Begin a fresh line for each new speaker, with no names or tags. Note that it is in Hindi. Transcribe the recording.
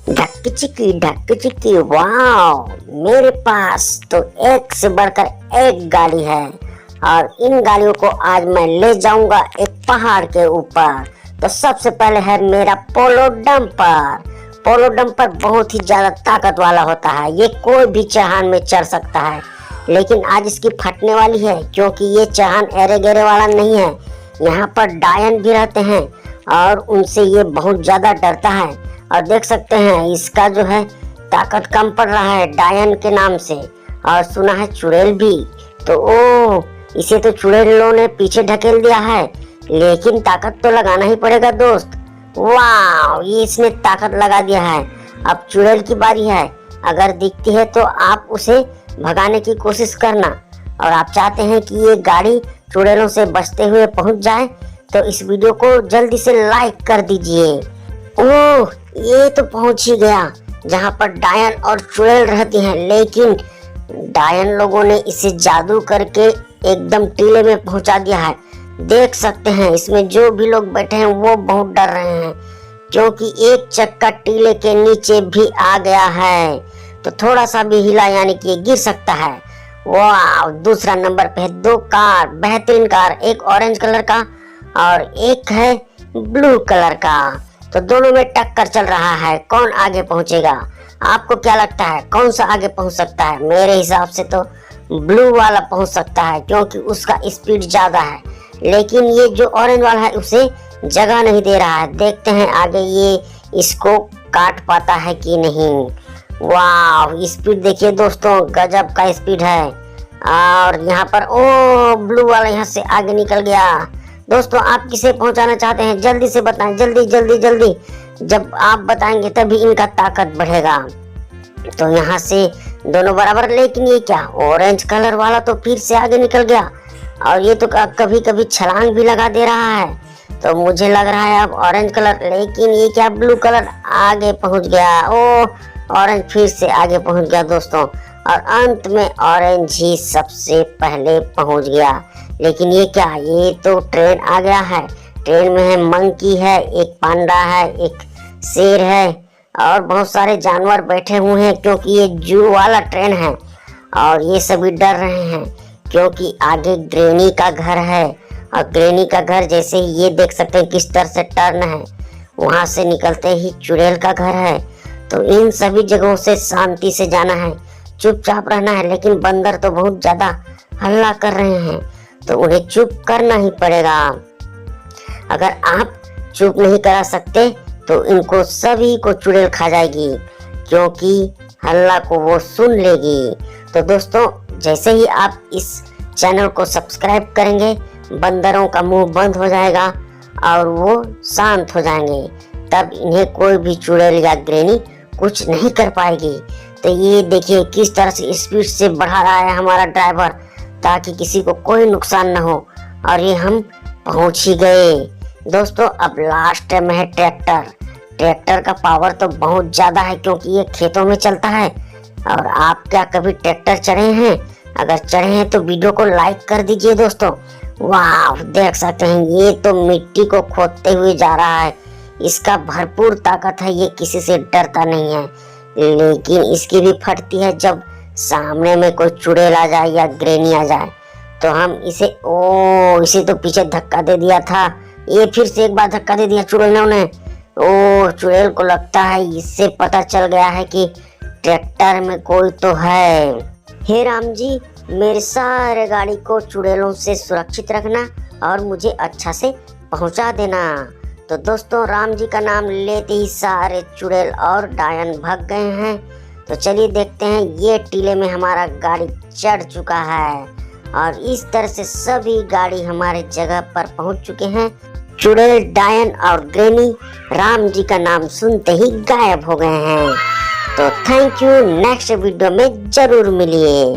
ढक चिक्की वाह, मेरे पास तो एक से बढ़कर एक गाड़ी है और इन गाड़ियों को आज मैं ले जाऊंगा एक पहाड़ के ऊपर। तो सबसे पहले है मेरा पोलो डंपर। पोलो डंपर बहुत ही ज्यादा ताकत वाला होता है, ये कोई भी चढ़ान में चढ़ सकता है, लेकिन आज इसकी फटने वाली है क्योंकि ये चढ़ान एरे गेरे वाला नहीं है। यहाँ पर डायन भी रहते हैं और उनसे ये बहुत ज्यादा डरता है। और देख सकते हैं इसका जो है ताकत कम पड़ रहा है डायन के नाम से। और सुना है चुड़ैल भी, तो इसे तो चुड़ैलों ने पीछे ढकेल दिया है, लेकिन ताकत तो लगाना ही पड़ेगा दोस्त। वाह, ये इसने ताकत लगा दिया है। अब चुड़ैल की बारी है, अगर दिखती है तो आप उसे भगाने की कोशिश करना। और आप चाहते हैं कि ये गाड़ी चुड़ैलों से बचते हुए पहुंच जाए तो इस वीडियो को जल्दी से लाइक कर दीजिए। ओह, ये तो पहुंच ही गया जहां पर डायन और चुड़ैल रहती हैं, लेकिन डायन लोगों ने इसे जादू करके एकदम टीले में पहुंचा दिया है। देख सकते हैं इसमें जो भी लोग बैठे हैं वो बहुत डर रहे हैं क्योंकि एक चक्का टीले के नीचे भी आ गया है, तो थोड़ा सा भी हिला यानी कि गिर सकता है। वाह, दूसरा नंबर पे है दो कार, बेहतरीन कार, एक ऑरेंज कलर का और एक है ब्लू कलर का। तो दोनों में टक्कर चल रहा है, कौन आगे पहुंचेगा? आपको क्या लगता है कौन सा आगे पहुंच सकता है? मेरे हिसाब से तो ब्लू वाला पहुंच सकता है क्योंकि उसका स्पीड ज्यादा है, लेकिन ये जो ऑरेंज वाला है उसे जगह नहीं दे रहा है। देखते हैं आगे ये इसको काट पाता है कि नहीं। वाह, स्पीड देखिए दोस्तों, गजब का स्पीड है। और यहाँ पर ब्लू वाला यहाँ से आगे निकल गया। दोस्तों, आप किसे पहुंचाना चाहते हैं जल्दी से बताएं, जल्दी जल्दी जल्दी। जब आप बताएंगे तभी इनका ताकत बढ़ेगा। तो यहाँ से दोनों बराबर, लेकिन ये क्या, ऑरेंज कलर वाला तो फिर से आगे निकल गया और ये तो कभी कभी छलांग भी लगा दे रहा है। तो मुझे लग रहा है अब ऑरेंज कलर, लेकिन ये क्या, ब्लू कलर आगे पहुंच गया। ऑरेंज फिर से आगे पहुंच गया दोस्तों, और अंत में ऑरेंज ही सबसे पहले पहुंच गया। लेकिन ये क्या, ये तो ट्रेन आ गया है। ट्रेन में है मंकी है, एक पांडा है, एक शेर है और बहुत सारे जानवर बैठे हुए हैं क्योंकि ये जू वाला ट्रेन है। और ये सभी डर रहे हैं क्योंकि आगे ग्रेनी का घर है और ग्रेनी का घर जैसे ही ये देख सकते हैं किस तरह से टर्न है, वहां से निकलते ही चुड़ैल का घर है। तो इन सभी जगहों से शांति से जाना है, चुपचाप रहना है। लेकिन बंदर तो बहुत ज्यादा हल्ला कर रहे हैं तो उन्हें चुप करना ही पड़ेगा। अगर आप चुप नहीं करा सकते तो इनको सभी को चुड़ैल खा जाएगी क्योंकि हल्ला को वो सुन लेगी। तो दोस्तों, जैसे ही आप इस चैनल को सब्सक्राइब करेंगे बंदरों का मुंह बंद हो जाएगा और वो शांत हो जाएंगे, तब इन्हें कोई भी चुड़ैल या ग्रेनी कुछ नहीं कर पाएगी। तो ये देखिए किस तरह से स्पीड से बढ़ा रहा है हमारा ड्राइवर ताकि किसी को कोई नुकसान न हो। और ये हम पहुंच ही गए दोस्तों। अब लास्ट में है ट्रैक्टर। ट्रैक्टर का पावर तो बहुत ज्यादा है क्योंकि ये खेतों में चलता है। और आप क्या कभी ट्रैक्टर चढ़े हैं? अगर चढ़े हैं तो वीडियो को लाइक कर दीजिए दोस्तों। वाह, देख सकते हैं ये तो मिट्टी को खोदते हुए जा रहा है। इसका भरपूर ताकत है, ये किसी से डरता नहीं है, लेकिन इसकी भी फटती है जब सामने में कोई चुड़ैल आ जाए या ग्रेनी आ जाए। तो हम इसे तो पीछे धक्का दे दिया था, ये फिर से एक बार धक्का दे दिया चुड़ैलों ने। चुड़ैल को लगता है इससे पता चल गया है कि ट्रैक्टर में कोई तो है। हे राम जी, मेरे सारे गाड़ी को चुड़ैलों से सुरक्षित रखना और मुझे अच्छा से पहुंचा देना। तो दोस्तों, राम जी का नाम लेते ही सारे चुड़ैल और डायन भाग गए हैं। तो चलिए देखते हैं, ये टीले में हमारा गाड़ी चढ़ चुका है और इस तरह से सभी गाड़ी हमारे जगह पर पहुंच चुके हैं। चुड़ैल, डायन और ग्रेनी राम जी का नाम सुनते ही गायब हो गए हैं। तो थैंक यू, नेक्स्ट वीडियो में जरूर मिलिए।